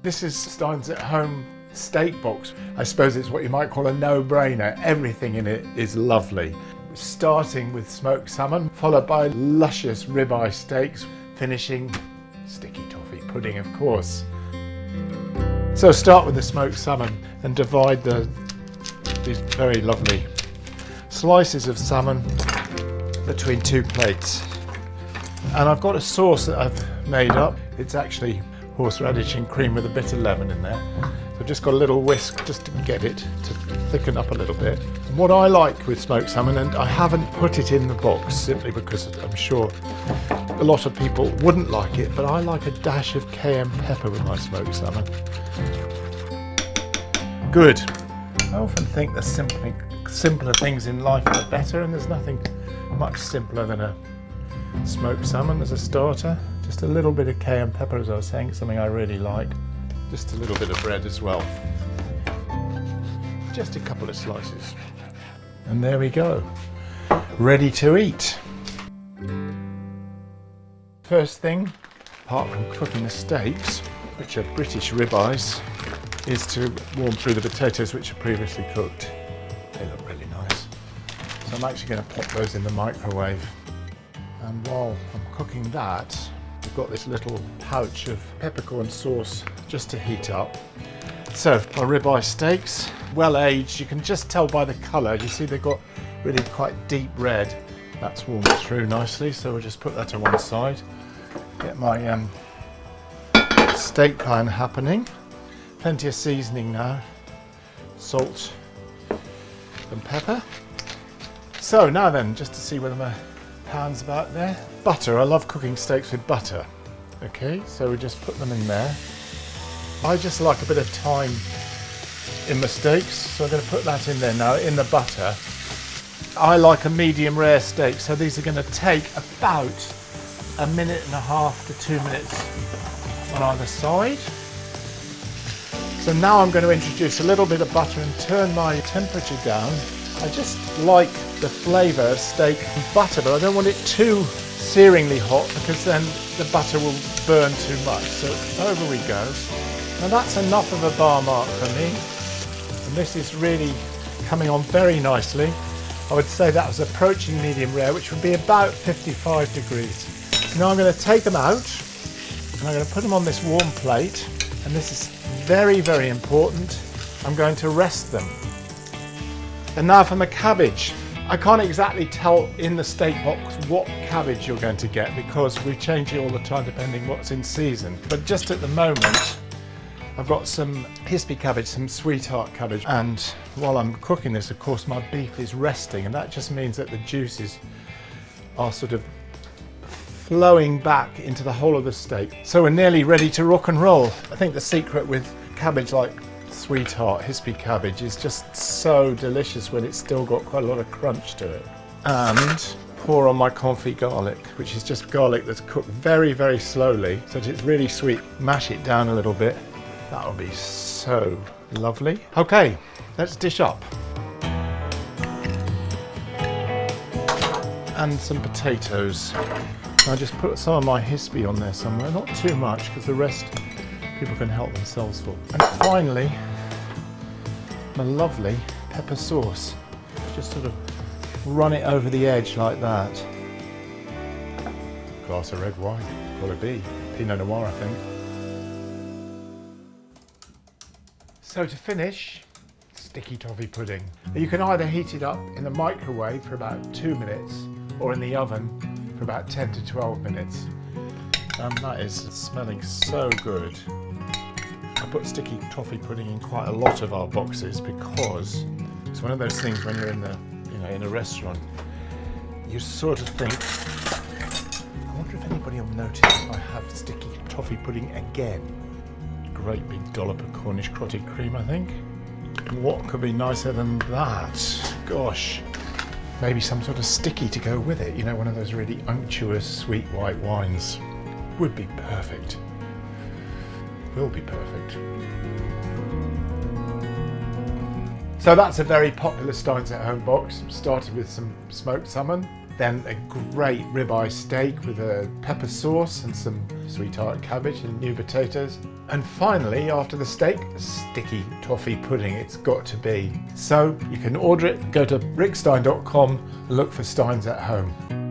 This is Stein's at home steak box. I suppose it's what you might call a no-brainer. Everything in it is lovely. Starting with smoked salmon, followed by luscious ribeye steaks, finishing sticky toffee pudding, of course. So start with the smoked salmon and divide these very lovely slices of salmon between two plates. And I've got a sauce that I've made up. It's actually horseradish and cream with a bit of lemon in there. So I've just got a little whisk just to get it to thicken up a little bit. And what I like with smoked salmon, and I haven't put it in the box simply because I'm sure a lot of people wouldn't like it, but I like a dash of cayenne pepper with my smoked salmon. Good. I often think the simpler things in life are better, and there's nothing much simpler than a smoked salmon as a starter. Just a little bit of cayenne pepper, as I was saying, something I really like. Just a little bit of bread as well. Just a couple of slices. And there we go. Ready to eat. First thing, apart from cooking the steaks, which are British ribeyes, is to warm through the potatoes which are previously cooked. They look really nice. So I'm actually going to pop those in the microwave. And while I'm cooking that, I've got this little pouch of peppercorn sauce just to heat up. So my ribeye steaks, well aged, you can just tell by the colour. You see they've got really quite deep red. That's warmed through nicely, so we'll just put that to one side. Get my steak pan happening. Plenty of seasoning now, salt and pepper. So now then, just to see whether my pan's about there. Butter, I love cooking steaks with butter. Okay, so we just put them in there. I just like a bit of thyme in my steaks, so I'm going to put that in there now, in the butter. I like a medium rare steak, so these are going to take about 1.5 to 2 minutes on either side. So now I'm going to introduce a little bit of butter and turn my temperature down. I just like the flavour of steak and butter, but I don't want it too searingly hot because then the butter will burn too much. So over we go. Now that's enough of a bar mark for me. And this is really coming on very nicely. I would say that was approaching medium rare, which would be about 55 degrees. So now I'm going to take them out and I'm going to put them on this warm plate. And this is very, very important. I'm going to rest them. And now for my cabbage. I can't exactly tell in the steak box what cabbage you're going to get because we change it all the time depending what's in season. But just at the moment, I've got some hispy cabbage, some sweetheart cabbage. And while I'm cooking this, of course, my beef is resting, and that just means that the juices are sort of flowing back into the whole of the steak. So we're nearly ready to rock and roll. I think the secret with cabbage like sweetheart, hispy cabbage is just so delicious when it's still got quite a lot of crunch to it. And pour on my confit garlic, which is just garlic that's cooked very, very slowly so that it's really sweet. Mash it down a little bit. That'll be so lovely. Okay, let's dish up. And some potatoes. I just put some of my hispy on there somewhere, not too much because the rest people can help themselves for. And finally, my lovely pepper sauce. Just sort of run it over the edge like that. Glass of red wine, will it be? Pinot Noir, I think. So to finish, sticky toffee pudding. You can either heat it up in the microwave for about 2 minutes or in the oven for about 10 to 12 minutes. That is smelling so good. I put sticky toffee pudding in quite a lot of our boxes because it's one of those things when you're in a restaurant, you sort of think, I wonder if anybody will notice I have sticky toffee pudding again. Great big dollop of Cornish clotted cream, I think. What could be nicer than that? Gosh. Maybe some sort of sticky to go with it, you know, one of those really unctuous sweet white wines. Would be perfect. Will be perfect. So that's a very popular Stein's at Home box. Started with some smoked salmon, then a great ribeye steak with a pepper sauce and some sweetheart cabbage and new potatoes. And finally, after the steak, sticky toffee pudding. It's got to be. So you can order it, go to rickstein.com and look for Stein's at Home.